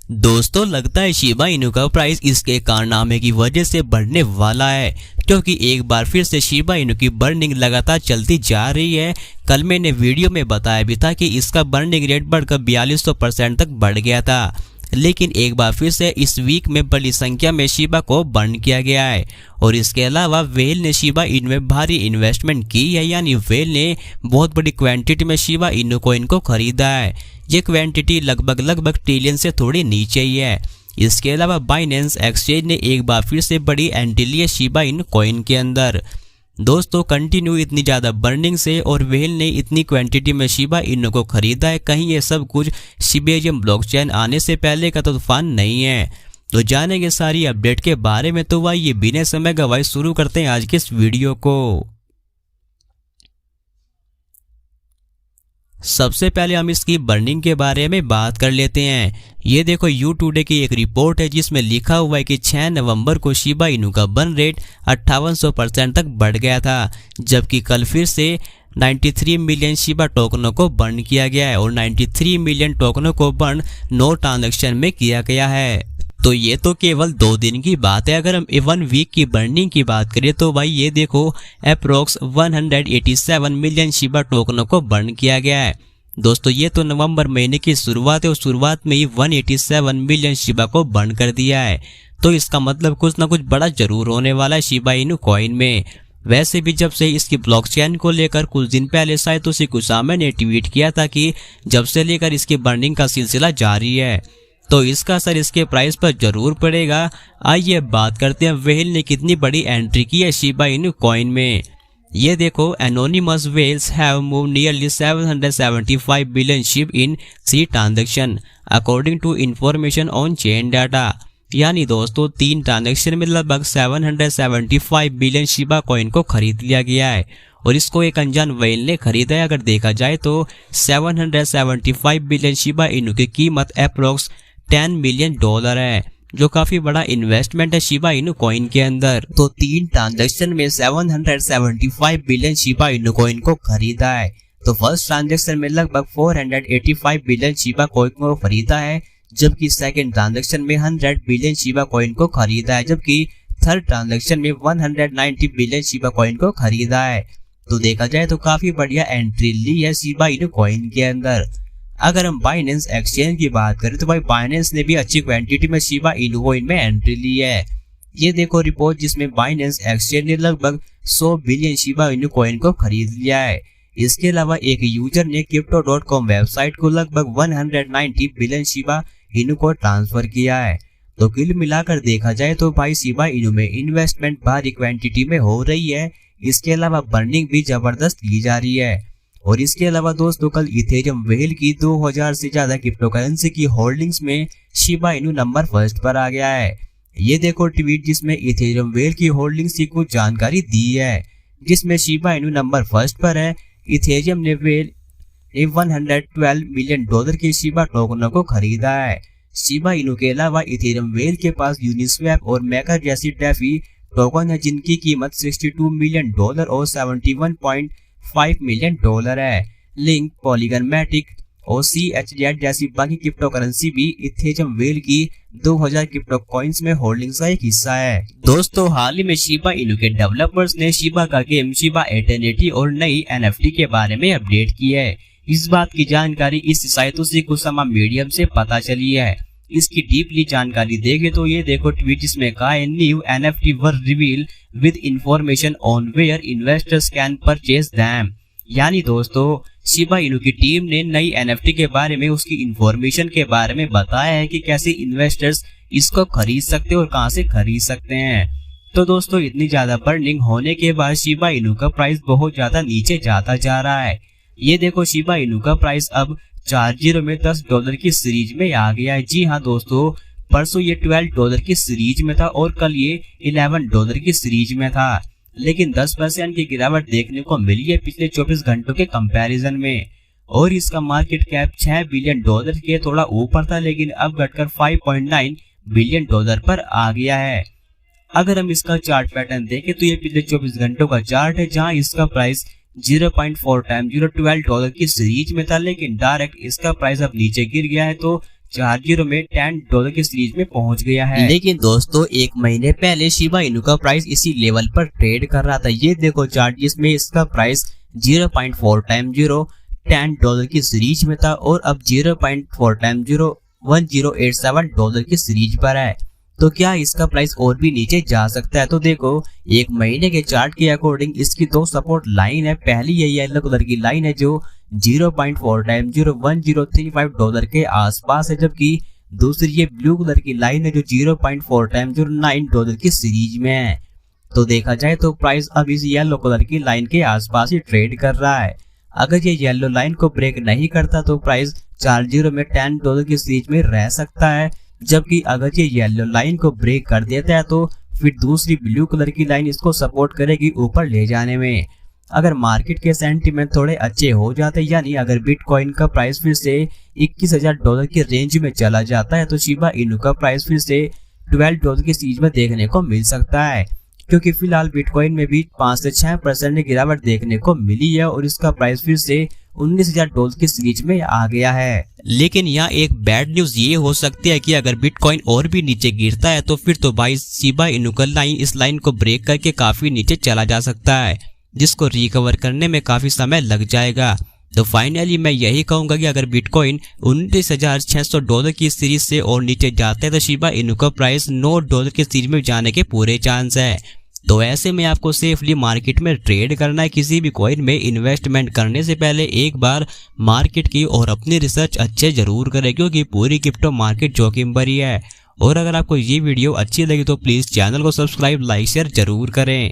दोस्तों लगता है शिबा इनु का प्राइस इसके कारनामे की वजह से बढ़ने वाला है, क्योंकि एक बार फिर से शिबा इनु की बर्निंग लगातार चलती जा रही है। कल मैंने वीडियो में बताया भी था कि इसका बर्निंग रेट बढ़कर 4200% तक बढ़ गया था, लेकिन एक बार फिर से इस वीक में बड़ी संख्या में शिबा को बर्न किया गया है। और इसके अलावा वेल ने शिबा इनु में भारी इन्वेस्टमेंट की है, यानी वेल ने बहुत बड़ी क्वांटिटी में शिबा इनु कॉइन को खरीदा है। ये क्वांटिटी लगभग ट्रिलियन से थोड़ी नीचे ही है। इसके अलावा बाइनेंस एक्सचेंज ने एक बार फिर से बड़ी एंट्री ली है शिबा इनु कॉइन के अंदर। दोस्तों कंटिन्यू इतनी ज़्यादा बर्निंग से और वेल ने इतनी क्वांटिटी में शिबा इनु को खरीदा है, कहीं ये सब कुछ शिबेरियम ब्लॉकचेन आने से पहले का तो तूफान नहीं है। तो जानेंगे सारी अपडेट के बारे में, तो भाई ये बिना समय गवाए शुरू करते हैं आज के इस वीडियो को। सबसे पहले हम इसकी बर्निंग के बारे में बात कर लेते हैं। ये देखो यू टुडे की एक रिपोर्ट है जिसमें लिखा हुआ है कि 6 नवंबर को शिबा इनु का बर्न रेट 5800% तक बढ़ गया था, जबकि कल फिर से 93 मिलियन शिबा टोकनों को बर्न किया गया है और 93 मिलियन टोकनों को बर्न 9 ट्रांजैक्शन में किया गया है। तो ये तो केवल 2 दिन की बात है। अगर हम 1 वीक की बर्निंग की बात करें तो भाई ये देखो अप्रोक्स 187 मिलियन शिबा टोकनों को बर्न किया गया है। दोस्तों ये तो नवंबर महीने की शुरुआत है और शुरुआत में ही 187 मिलियन शिबा को बर्न कर दिया है, तो इसका मतलब कुछ ना कुछ बड़ा जरूर होने वाला है शिबा इनु कॉइन में। वैसे भी जब से इसकी ब्लॉकचेन को लेकर कुछ दिन पहले शायद उसी कुसामा ने ट्वीट किया था कि जब से लेकर इसकी बर्निंग का सिलसिला जारी है, तो इसका असर इसके प्राइस पर जरूर पड़ेगा। आइए बात करते हैं वेल ने कितनी बड़ी एंट्री की है शिबा इनु कॉइन में। ये देखो anonymous whales have move nearly 775 billion SHIB in 3 transaction according to information on chain data. यानी दोस्तों 3 ट्रांजैक्शन में लगभग 775 बिलियन शिबा कॉइन को खरीद लिया गया है और इसको एक अनजान वेल ने खरीदा है। अगर देखा जाए तो 775 बिलियन शिबा इनु की कीमत अप्रोक्स $10 मिलियन है, जो काफी बड़ा इन्वेस्टमेंट है शिबा इनु कॉइन के अंदर। तो 3 ट्रांजैक्शन में 775 बिलियन शिबा इनु कॉइन को खरीदा है। तो फर्स्ट ट्रांजैक्शन में लगभग 485 बिलियन शिबा कॉइन को खरीदा है, जबकि सेकंड ट्रांजैक्शन में 100 बिलियन शिबा कॉइन को खरीदा है, जबकि थर्ड ट्रांजैक्शन में 190 बिलियन शिबा कॉइन को खरीदा है। तो देखा जाए तो काफी बढ़िया एंट्री ली है शिबा इनु कॉइन के अंदर। अगर हम बाइनेंस एक्सचेंज की बात करें तो भाई बाइनेंस ने भी अच्छी क्वांटिटी में शिबा इनु कॉइन में एंट्री ली है। ये देखो रिपोर्ट जिसमें बाइनेंस एक्सचेंज ने लगभग 100 बिलियन शिबा इनु कॉइन को खरीद लिया है। इसके अलावा एक यूजर ने crypto.com वेबसाइट को लगभग 190 बिलियन शिबा इनु को ट्रांसफर किया है। तो कुल मिलाकर देखा जाए तो भाई शिबा इनु में इन्वेस्टमेंट भारी क्वांटिटी में हो रही है। इसके अलावा बर्निंग भी जबरदस्त की जा रही है। और इसके अलावा दोस्तों कल इथेरियम वेल की 2000 से ज्यादा क्रिप्टो करेंसी की होल्डिंग्स में शिबा इनु नंबर फर्स्ट पर आ गया है। ये देखो ट्वीट जिसमें इथेरियम वेल की होल्डिंग्स की कुछ जानकारी दी है, जिसमें शिबा इनु नंबर फर्स्ट पर है। इथेरियम ने वेल ने $112 मिलियन की शिबा टोकनों को खरीदा है। शिबा इनु के अलावा इथेरियम वेल के पास यूनिस्वैप और मैकर जैसी डेफी टोकन है, जिनकी कीमत $62 मिलियन और 71.5 मिलियन है। लिंक, पॉलीगन मैटिक और CHZ जैसी बाकी क्रिप्टो करेंसी भी इथेरियम वेल की 2000 क्रिप्टो कॉइन्स में होल्डिंग्स का एक हिस्सा है। दोस्तों हाल ही में शिबा इनु के डेवलपर्स ने शिबा का गेम शिबा एटर्निटी और नई NFT के बारे में अपडेट की है। इस बात की जानकारी इस साइटोसी कुसामा मीडियम से पता चली है। इसकी डीपली जानकारी देखें तो ये देखो ट्वीट जिसमें कहा है new NFT were reveal with information on where investors can purchase them. यानी दोस्तों शिबा इनु की टीम ने नई NFT के बारे में उसकी इंफॉर्मेशन के बारे में बताया है कि कैसे इन्वेस्टर्स इसको खरीद सकते हैं और कहां से खरीद सकते हैं। तो दोस्तों इतनी ज्यादा बर्निंग होने के बाद शिबा इनु का प्राइस बहुत ज्यादा नीचे जाता जा रहा है। ये देखो शिबा इनु का प्राइस अब 40 में $10 की सीरीज में आ गया है। जी हाँ दोस्तों, परसों ये $12 की सीरीज में था और कल ये $11 की सीरीज में था, लेकिन 10% की गिरावट देखने को मिली है पिछले 24 घंटों के कंपैरिजन में। और इसका मार्केट कैप $6 बिलियन के थोड़ा ऊपर था, लेकिन अब घटकर $5.9 बिलियन पर आ गया है। अगर हम इसका चार्ट पैटर्न देखें तो ये पिछले 24 घंटों का चार्ट है, जहां इसका प्राइस 0.4 टाइम $12 की सीरीज में था, लेकिन डायरेक्ट इसका प्राइस अब नीचे गिर गया है। तो 40 में $10 की सीरीज में पहुंच गया है। लेकिन दोस्तों एक महीने पहले शिबा इनू का प्राइस इसी लेवल पर ट्रेड कर रहा था। ये देखो चार्ट, जिसमें इसका प्राइस 0.4 टाइम 0 $10 की सीरीज में था और अब 0.4 टाइम 0 $1087 की सीरीज पर है। तो क्या इसका प्राइस और भी नीचे जा सकता है? तो देखो एक महीने के चार्ट के अकॉर्डिंग इसकी दो सपोर्ट लाइन है। पहली ये येलो कलर की लाइन है जो 0.4 टाइम 0 $1035 के आसपास है, जबकि दूसरी ये ब्लू कलर की लाइन है जो 0.4 टाइम 0 $9 की सीरीज में है। तो देखा जाए तो प्राइस अब इस येलो कलर की लाइन के आसपास ही ट्रेड कर रहा है। अगर ये येलो लाइन को ब्रेक नहीं करता तो प्राइस 40 में $10 की सीरीज में रह सकता है, जबकि अगर ये येलो लाइन को ब्रेक कर देता है तो फिर दूसरी ब्लू कलर की लाइन इसको सपोर्ट करेगी ऊपर ले जाने में। अगर मार्केट के सेंटीमेंट थोड़े अच्छे हो जाते, यानी अगर बिटकॉइन का प्राइस फिर से $21,000 की रेंज में चला जाता है, तो शिबा इनू का प्राइस फिर से $12 की सीरीज में देखने को मिल सकता है, क्योंकि फिलहाल बिटकॉइन में भी 5 से 6% की गिरावट देखने को मिली है और इसका प्राइस फिर से $19,000 की सीरीज में आ गया है। लेकिन यहाँ एक बैड न्यूज ये हो सकती है कि अगर बिटकॉइन और भी नीचे गिरता है तो फिर तो भाई शिबा इनू का लाइन इस लाइन को ब्रेक करके काफी नीचे चला जा सकता है, जिसको रिकवर करने में काफी समय लग जाएगा। तो फाइनली मैं यही कहूंगा कि अगर बिटकॉइन $19,600 की सीरीज से और नीचे जाता है तो शिबा इनू का प्राइस $9 की सीरीज में जाने के पूरे चांस है। तो ऐसे में आपको सेफली मार्केट में ट्रेड करना है। किसी भी कॉइन में इन्वेस्टमेंट करने से पहले एक बार मार्केट की और अपनी रिसर्च अच्छे जरूर करें, क्योंकि पूरी क्रिप्टो मार्केट जोखिम भरी है। और अगर आपको ये वीडियो अच्छी लगी तो प्लीज चैनल को सब्सक्राइब, लाइक, शेयर जरूर करें।